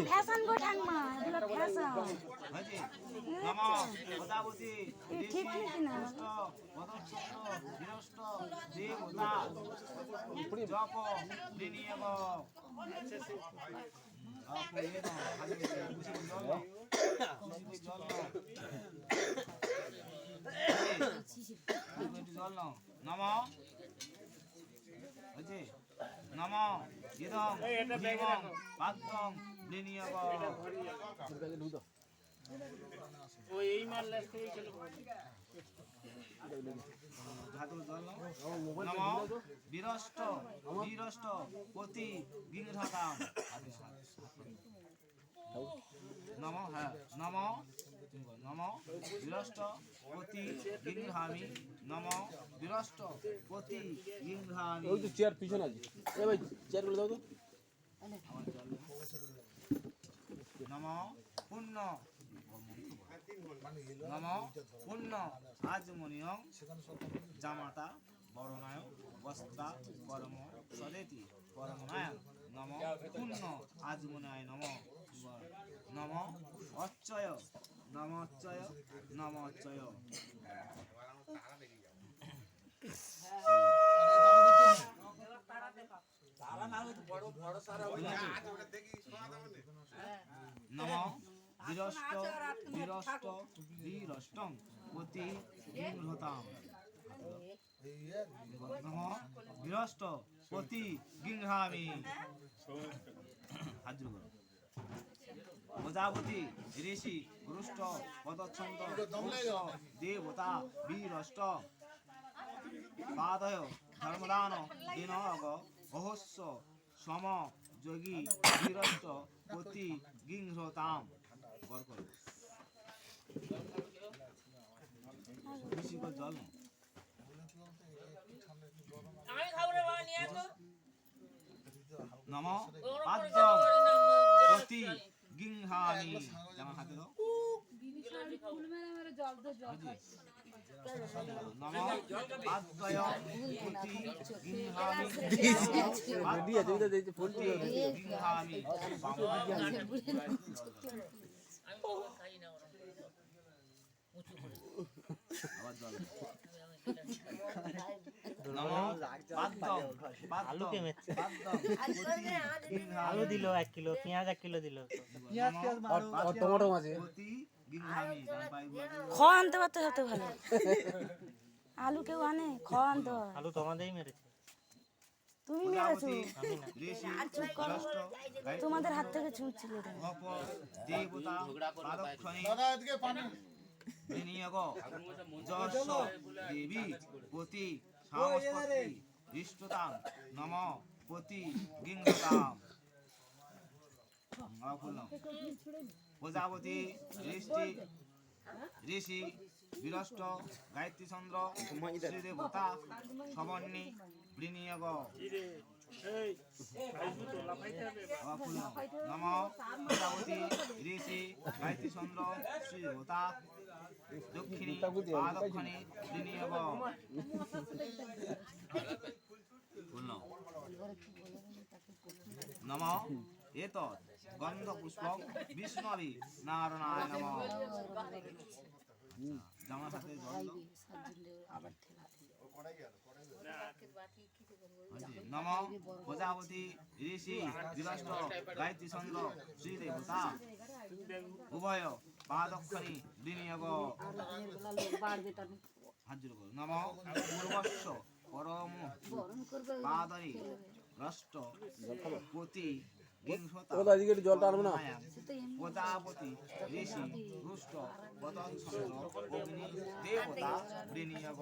Fashion গো ঠাকমা, এগুলো fashion. নমো প্রজাপতি ঠিক নাকি না? দেবতা জপ বিনিয়োগ নম নম ইদং জীবং বাক্যং বিনিয়োগ এই মাল নম বীরষ্ট বীরষ্ট পতি গিংহতাম নম হ্যাঁ নম নম বীরষ্ট পতি গিংহামি নম বীরষ্ট পতি গিংহামি। ওই তো চেয়ার পিছনে আছে, এ ভাই চেয়ারগুলো দাও তো। নম পুণ্য নম পুণ্য আজমনিয়ং জামাতা বরণায় বস্তা কর্ম সদেতি পরমনায় নম পুণ্য আজমনায় নম নম অচ্চয় নম অচ্চয় নম অচ্চয়। নম বীরষ্ট বীরষ্ট বীরষ্টং পতি গিংহতাম নম বীরষ্ট পতি গিংহামি। প্রজাপতি ঋষি রুষ্ট পদচ্ছন্দ দেবতা বীরষ্ট পাদয় ধর্মদান দিনগ অহস্য সম যোগী বীরষ্ট পতি গিংহতাম। জল নম পাদ্যং পতি গিংহামি। যেমন হাতে দাও নম পাদ্যয় পতি গিংহামি আলু দিল 1 কিলো, পেঁয়াজ 1 কিলো দিল, টমেটো আছে। খাওয়া আনতে পারতে সবথেকে ভালো। আলু কেউ আনে? খাওয়া আনতে হয়। আলু তোমাদেরই মেরেছে। তুমি মেরেছো? তোমাদের হাত থেকে ছুঁচ্ছিল। দেবী পতি সামস্পতি ইষ্টতাং নম পতি গিংহতাম। প্রজাপতি ঋষি বীরষ্ট গায়ত্রী চন্দ্র শ্রীদেবতা সবর্ণী বিনিয়োগ নম প্রজাপতি ঋষি গায়ত্রী চন্দ্র শ্রীদেবতা দক্ষিণী পাদক্ষিণী বিনিয়োগ। নম এতৎ গন্ধ পুষ্পক বিষ্ণবী নারায়ণায় নম। জামার সাথে জল নম প্রজাপতি ঋষি বীরষ্ট গায়ত্রী চন্দ্র শ্রীদেবতা উভয় পাদক্ষিণী বিনিয়োগ। হাত জোড় করো। নমঃ পূর্বস্য পরম পাদরে রাষ্ট্র পতি বিংশতা প্রজাপতি ঋষি রুষ্ট পতঞ্চন্দ্র অগ্নি দেবতা বিনিয়োগ।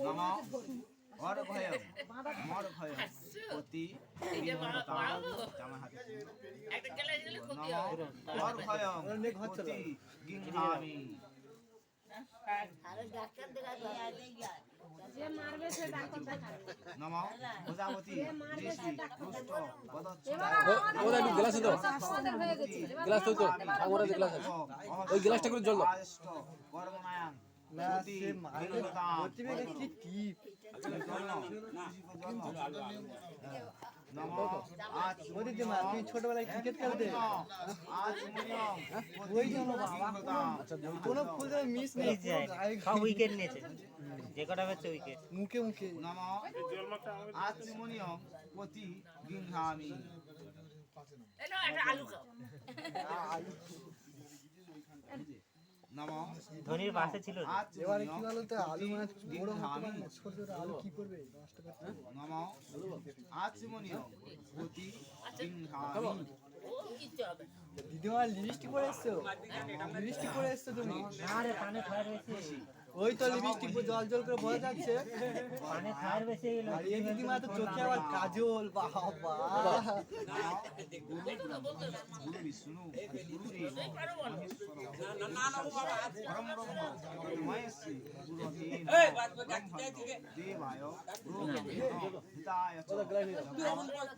নমঃ অর্ঘ্যম মর্ঘ্যম পতি বিংশতা জামা হাতে নমঃ অর্ঘ্যম পতি গিংহামি। নমঃ প্রজাপতি ঋষি রুষ্ট ছোটবেলায় ক্রিকেট খেলতে কোনো ফুল মিস নেই, সব উইকেট নিয়েছে, যে কটা ম্যাচে উইকেট। মুখে মুখে নমঃ আচমনিয়ম পতি গিংহামি। নমঃ ধোনির পাশে ছিল তো। এবারে কি বলতো আলু মানে বড় হতো না, ছোট ছোট আলু কি করবে নষ্ট করতে। নমঃ আচমনিয়ম পতি গিংহামি। দিদিমা লিপস্টিক পরে এসছো, লিপস্টিক পরে এসছো তুমি? না রে, পানে ফায়ার বেশি, ওই তো লিপস্টিক জল জল করে বোঝা যাচ্ছে। পানে ফায়ার বেশি গেল। আর এই দিদিমা তো চোখে আবার কাজল, বাবা গুরু বিষ্ণু গুরুদেব পরম ব্রহ্ম মহেশ্বরী গুরুধীন দেবায় হিতায় চ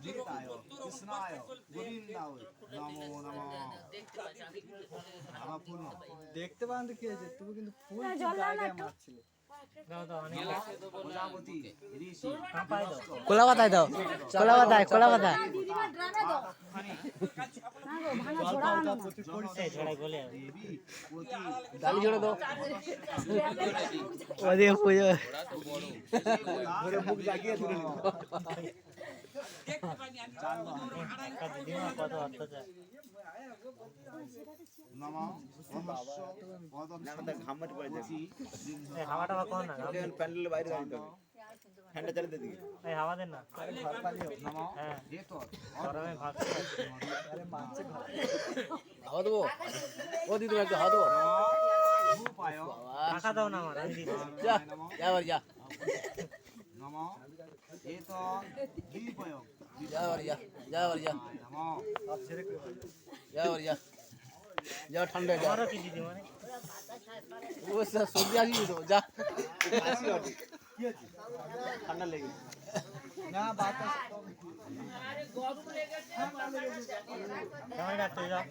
জিতায় কৃষ্ণায় গোবিন্দায় নমো নমঃ। আবার পূর্ণ দেখতে পান তো কি হয়েছে, তুমি কিন্তু ফুল জায়গায় মারছিলে। দাও দাও, অনেক প্রজাপতি ঋষি কাঁপাই দাও। কোলা বাতায় দাও, কোলা বাতায়, কোলা বাতায়। এই ঝড়াই বলে আর। দেবী পতি ডালি জোড়া দাও। ওদিকে পুজো ধরে মুখ জাগিয়ে দিল। তার দিদিমা কত অত্যাচার। নমঃ মহস্য পদম এই হাওয়াটা বা কর না, প্যান্ডেলের বাইরে দাঁড়িয়ে হবে, ফ্যানটা চালাতে দিকে। এই হাওয়া দেন না। নমঃ হ্যাঁ, এতৎ গরমে ভাবছি। হাওয়া দেবো, ও দিদি একটু হাওয়া দেবো। রূপায় টাকা দাও না আমার, আমি দিচ্ছি। যা যা এবার যা, নমঃ এতৎ দীপয় যা এবার যা, যা এবার যা, নমঃ যা এবার যা, যা ঠান্ডা যা। আমারও কি দিদিমা রে? ও সবজি আসি তো যা, ঠান্ডা লেগে না বাতাস। কেমন ডাক্তার যাও।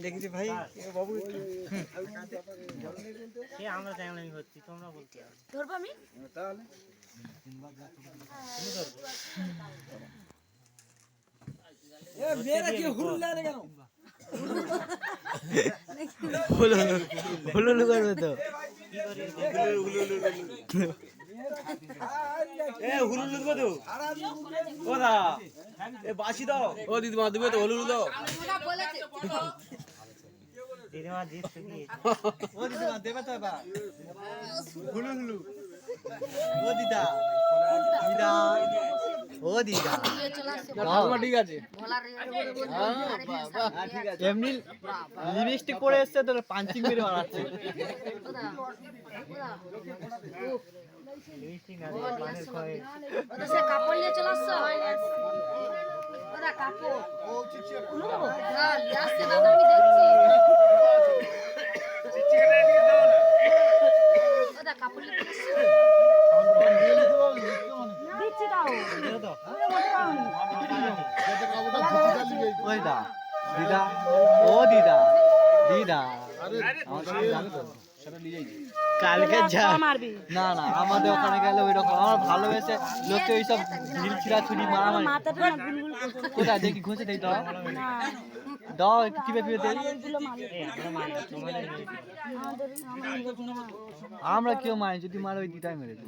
দেখেছি ভাই বাবু সে আমরা চ্যাংলামি করছি, তোমরা বলতে হবে। ধরবো আমি? তাহলে তুমি ধরবে। হুলুলু করবে তো। কি করি? ও দিদিমা দিবে তো হুলুলু দাও। ওরা বলেছে দিদিমা জিত কি? ও দিদিমা দেবে তো এবার হুলুলু। ও দিদা দিদা, ও দিদা নিয়ে চলে আসছে ঠিক আছে। ভোলার ঠিক আছে, এমনি লিপস্টিক পরে এসছে তো পাঞ্চিং মেরে মারাচ্ছে। লিপস্টিক না, পানের খয়ে। ওদের সে কাপড় নিয়ে চলে আসছে ওরা কাপড় না নিয়ে আসছে, দাদা আমি দেখছি ওরা কাপড় নিয়ে চলে আসছে। দিচ্ছি দাও দিও তো। ওই দা দিদা, ও দিদা দিদা আমাদের জানো তো সেটা নিয়ে যাই কালকে যা। না না আমাদের ওখানে গেলে ওই রকম আমার ভালোবেসে লোককে ওইসব ঢিল ছিঁড়া ছুরি মারামারি কোথায় দেখি ঘষে দেই তো। দাও একটু টিপে ফিরে দেই। ওইগুলো মারি আমরা মারি তোমাদের মেরেছি। আমরা মেরেছি না আমরা কেউ মারি, যদি মারে ওই দিটাই মেরেছে।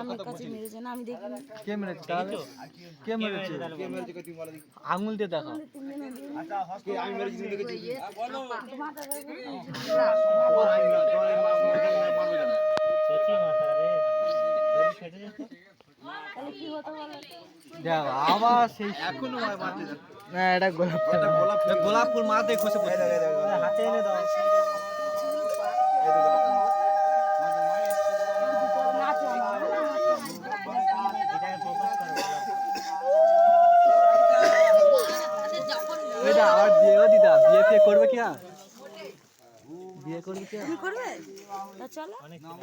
আমার কাছে মেরেছে না আমি দেখিনি কে মেরেছে তাহলে? কে মেরেছে? আঙুল দিয়ে দেখাও। সত্যি মাথা রে ধরে ফেটে যেত। তাহলে কি হতো বলো দেখো আবার সেই এখনো মারতে যাচ্ছে। না, এটা গোলাপ ফুল। গোলাপ ফুল মাথাতে খসে পড়ছে। হাতে এনে দাও। নাচো এটাকে প্রপোজ করো। এটা আর বিয়ে, ও দিদা বিয়ে ফিয়ে করবে কি আর? বিয়ে করবে কি আর? তুমি করবে তা চলো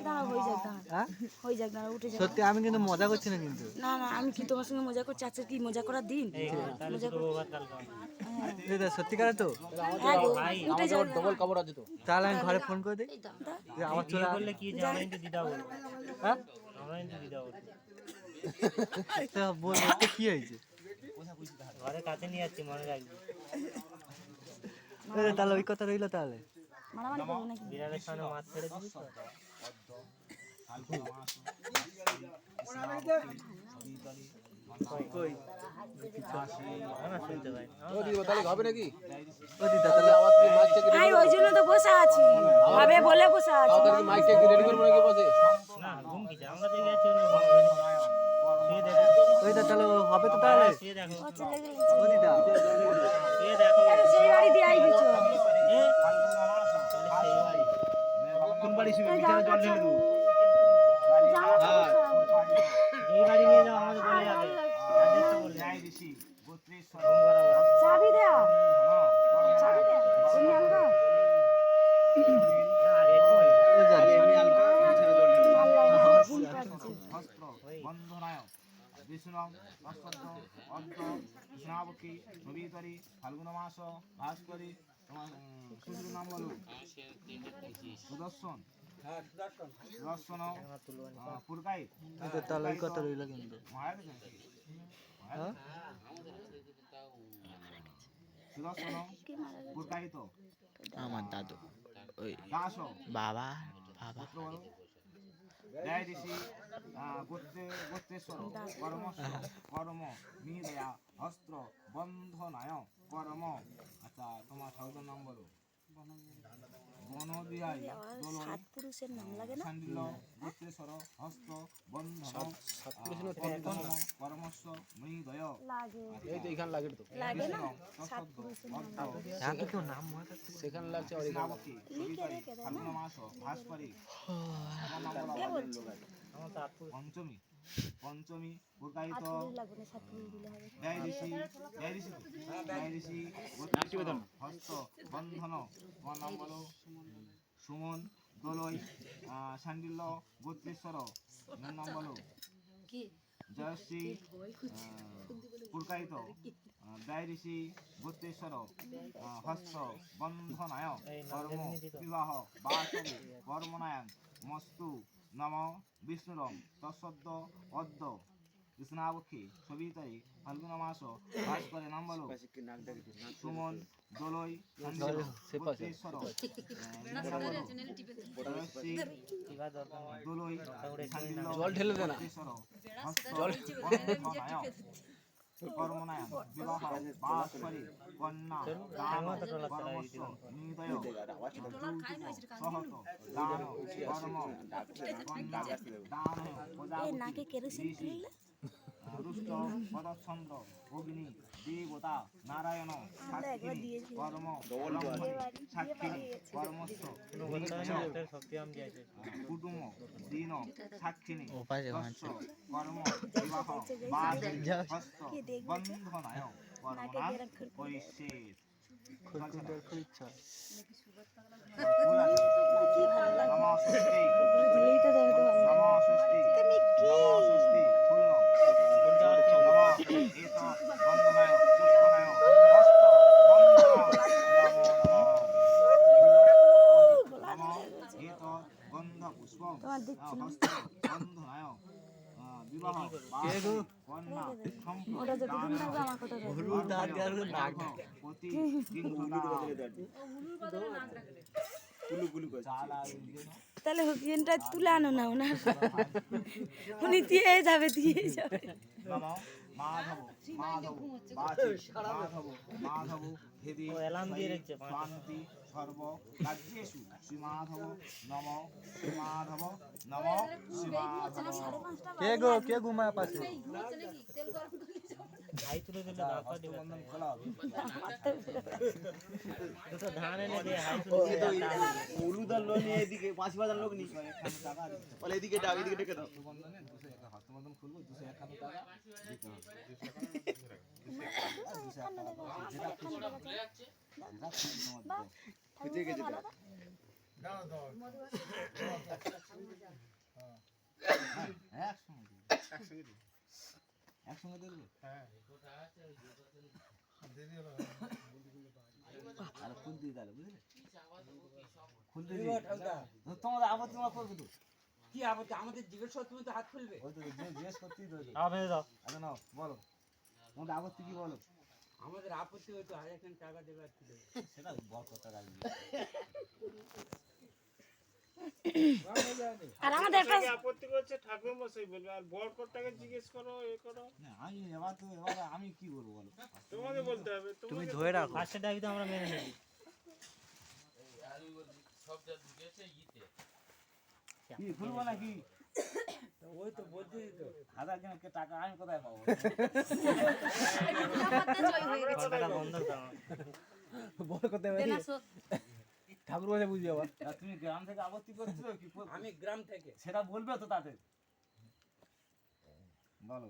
দাঁড়া হয়ে যাক দাঁড়া হ্যাঁ? হয়ে যাক দাঁড়া উঠে যাক সত্যি আমি কিন্তু মজা করছি না কিন্তু। না না আমি কি তোমার সঙ্গে মজা করছি আজকে কি মজা করার দিন তাহলে ছোট বউবার কালকে দিদা সত্যিকারে তো? হ্যাঁ গো, উঠে যাক তাহলে আমি ঘরে ফোন করে দিই। যে আমার চলে বললে কি যে আমরা কিন্তু দিদা বলবো। হ্যাঁ? আমরা কিন্তু দিদা বলবো। তা বলবো তো কি হয়েছে? ঘরে কাছে নিয়ে যাচ্ছি মনে রাখবি। তাহলে ওই কথা রইলো তাহলে। মারামারি করবো নাকি বিড়ালের সামনে মাছ ছেড়ে দিবি তো। কই? না শুনতে পাই। ও দিদা তাহলে আমি ওই জন্য তো বসে আছি ভাবে বলে বসে আছি না ঘুম কিছে আমরা দেখে যাচ্ছি অন্য ঘুম হবে না। শুয়ে দেখো। ওই দা তাহলে হবে তো তাহলে। শুয়ে দেখো। ও চলে গেলে ও দিদা শুয়ে দেখো। সেই বাড়ি দিয়ে আই দিছো এ? তাহলে সেই বাড়ি। কোন বাড়ি শুবি? বিছানা জল ঢেলে দেবো। যেই বাড়ি নিয়ে যাও আমাদের বলে যাবে। অ্যাড্রেসটা বললে। জয় ঋষি গোত্রেশ্বর ঘুম করাবো। চাবি দেয়া চাবি দেয়া তুমি আনবা না রেডি। ও জানি। হস্ত্র বন্ধনায় বিষ্ণু নক্ষত্র অর্ধ কৃষ্ণাবক্ষী নবীতরী ফাল্গুন মাস ভাস্করী তোমার শ্বশুর নাম বলো সুদর্শন সুদর্শন পুরকাই দিদা তাহলে ওই কথা রইলো কিন্তু। মারা গেছে হ্যাঁ? সুদর্শন পুরকাহিত আমার দাদু ওই দাস বাবা পুত্র বলো জয় ঋষি গোত্রেশ্বর কর্মস্ব কর্ম মিদয়া অস্ত্র বন্ধনায় কর্ম। আচ্ছা তোমার ঠাকুরের নাম বলো বনবিহারী দোলন সাত পুরুষের নাম লাগে না শান্ডিল গোত্রেশ্বর হস্ত বন্ধন কর্মস্ব মৃদয় লাগে লাগে না সাত পুরুষের নাম লাগে আমি কেউ নাম মনে থাকছে সেখানে লাগছে। লিখে রেখে দাও ফাল্গুন মাস ভাস্করী আমার তো আপু পঞ্চমী পঞ্চমী পুরকাহিত পুরুষ লাগবে না সাত পুরুষ দিলে হবে জয় ঋষি হস্ত বন্ধন তোমার নাম বলো সুমন দোলই শান্ডিল্য গোত্রেশ্বর নাম বলো কি জয়শ্রী পুরকাহিত জয় ঋষি গোত্রেশ্বর হস্ত বন্ধনায় কর্ম বিবাহ বাসরি কর্মনায়ন মস্তু নম বিষ্ণুরম তৎসদ্য অদ্য কৃষ্ণাবক্ষী সবিতারি ফাল্গুন মাস ভাস্করের নাম বলো সুমন দোলই গোত্রেশ্বর দোলই জল ঢেলে দে না কর্মনায়ন বিবাহ বাসরি কন্যা দান কর্মস্ব নিদয় সহত দান কর্ম কন্যা দান এই নাকে কেরোসিন ফেললে রুষ্ট পদচ্ছন্দ অগ্নি দেবতা নারায়ণ সাক্ষিনী কর্ম ব্রহ্মণি সাক্ষিনী কর্মস্ব সত্যি আমি দিয়েছি। কুটুম দীন সাক্ষিনী দস্য কর্ম বিবাহ বাস হস্ত বন্ধনায় কর্মণা পরিচ্ছেদ ইচ্ছা নমস্তে দিলেই তো দেবে তো নমস্তে নমস্তে ফুল এত বন্ধনায় পুষ্পনায় হস্ত বন্ধনায় এত গন্ধ পুষ্প তোমার দিচ্ছি না হস্ত বন্ধনায় বিবাহ কে গো? কন্যা ওটা যতদিন থাকবে আমার কথা থাকবে। হলুদ দাঁত দিয়ে আর নাক ডাকে। পতি কুলু কুলু করে চাল আর ইয়ে না। তাহলে পেনটা তুলে আনো না ওনার উনি দিয়ে যাবে নম মাধব মাধব বাচি মাধব মাধব হৃদি ও অ্যালার্ম দিয়ে রেখেছে, শান্তি সর্ব কার্যেষু শ্রী মাধব নম শ্রী মাধব নম শ্রী মাধব কে গো? কে ঘুমায় পাশে? হাই তুলে দিলে দাপা দিবে। বন্ধন খোলা হবে। দুটো ধান এনে দিয়ে হাই তুলে দিলে হলুদ আর লোক নিয়ে এদিকে 5,000 লোক নি এখানে টাকা দিতে হবে। বলে এদিকে ডাক এদিকে ডেকে দাও বন্ধনে 201 হস্তবন্ধন খুলবো 251 টাকা দিতে হবে। যেটা খুশি যেটা খুশি তোমার খুঁজে গেছে এটা। একসঙ্গে দিয়ে দেবো। আর খুলতে দিতে হবে, বুঝলে? খুলতে দিই। তোমাদের আপত্তি তোমরা করবে তো? কি আপত্তি? আমাদের জিজ্ঞেস করতে তুমি তো হাত খুলবে। ওই তো জিজ্ঞেস করতেই তো। আবে দাও। আচ্ছা নাও বলো, তোমাদের আপত্তি কি বলো? আমাদের আপত্তি হয়তো 1000 টাকা দেবে আর কি দেবে। সেটা বড় কথা রাখবি। আর আমাদের একটা আপত্তি করছে ঠাকুর মশাই বলবে, আর বড় কর্তাকে জিজ্ঞেস করো এ করো, না, আমি এবার আমি কি বলবো বলো? তোমাকে বলতে হবে। তুমি ধরে রাখো। ফার্স্টে দাবি তো আমরা মেনে নিই। কি খুলবো নাকি? ওই তো বলতেই তো। হাজার জনকে টাকা আমি কোথায় পাবো? কথাটা বন্ধ করো। বড় কথা বলি। ঠাকুর বসে বুঝি আবার। আর তুমি গ্রাম থেকে আপত্তি করছো কি? আমি গ্রাম থেকে। সেটা বলবে তো তাদের। বলো।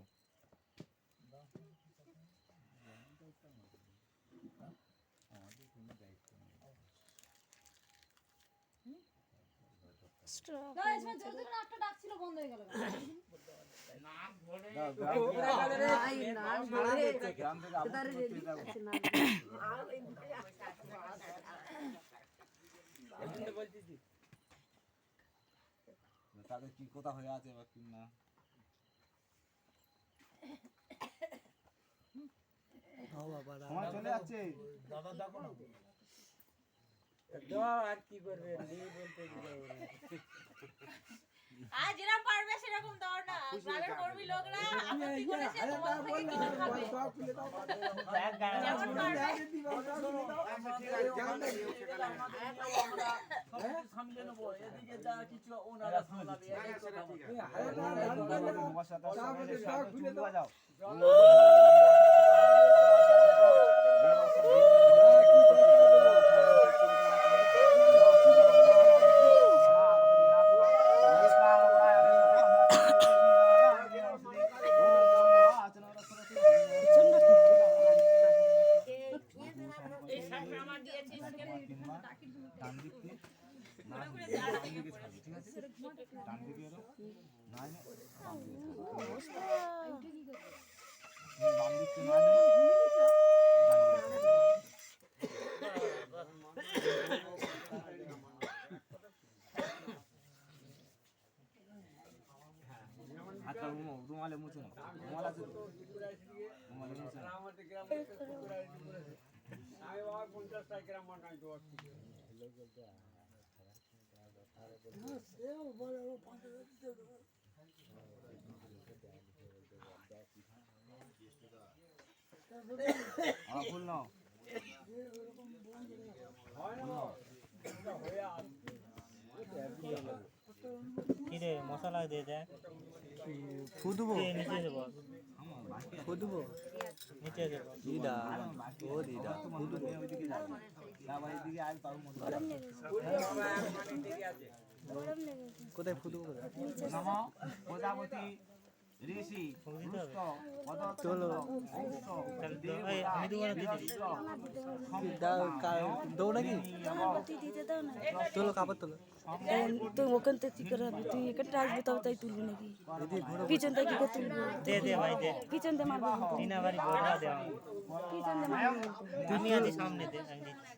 একটা ডাক ছিল বন্ধ হয়ে গেল দাও, গ্রাম থেকে আপত্তি করতে যাবো। এজন্য বলতেছি। তাদের কি কথা হয়ে আছে বা কি না? সময় চলে যাচ্ছে। দাও আর কি করবে? নেই বলতে দিলে ওরা। আর যেরকম পারবে সেরকম দাও না। গ্রামের কর্মী লোকরা আপত্তি করেছে তোমার থেকে কিনে খাবে। এক গায়ে যেমন পারবে। যাও। ডান দিকে না ডান দিকে ছাড়বে, ঠিক আছে? ডান দিকে এরো না বাম দিকে না হাতটা রুমালে মুছে না, রুমাল আছে তো? রুমালে মুছে না। আমাদের গ্রামে আমি বাবা 50টা গ্রাম বানাই দেবো। ফুল নাও। কি রে মশলা দিয়ে দেয়। ফুদবো। নিচে দেবো, ফুদবো। নিচে দেবো। দিদা। ও দিদা। ফুদবো। ওইদিকে যাবে না, ভাই এদিকে আয় তার মধ্যে কোথায় ফুদবো কোথায়? নম প্রজাপতি ঋষি পুষ্ট পদত্ত চলো। এই, আমি দেবো না দিদি। দৌ নাকি? দিতে দাও না তোলো কাপড় তোলো। তো ওখান থেকে কি করে হবে? তুই এখানটা আসবি তবে তাই তুলবি নাকি? পিছন থেকে কি করে তুলবি? দে দে ভাই দে। পিছন দিয়ে মারবো কিন্তু। তিনা বাড়ি বড়া দে আমাকে। পিছন দিয়ে মারবো কিন্তু। দুনিয়া দি সামনে দে আমি দিচ্ছি।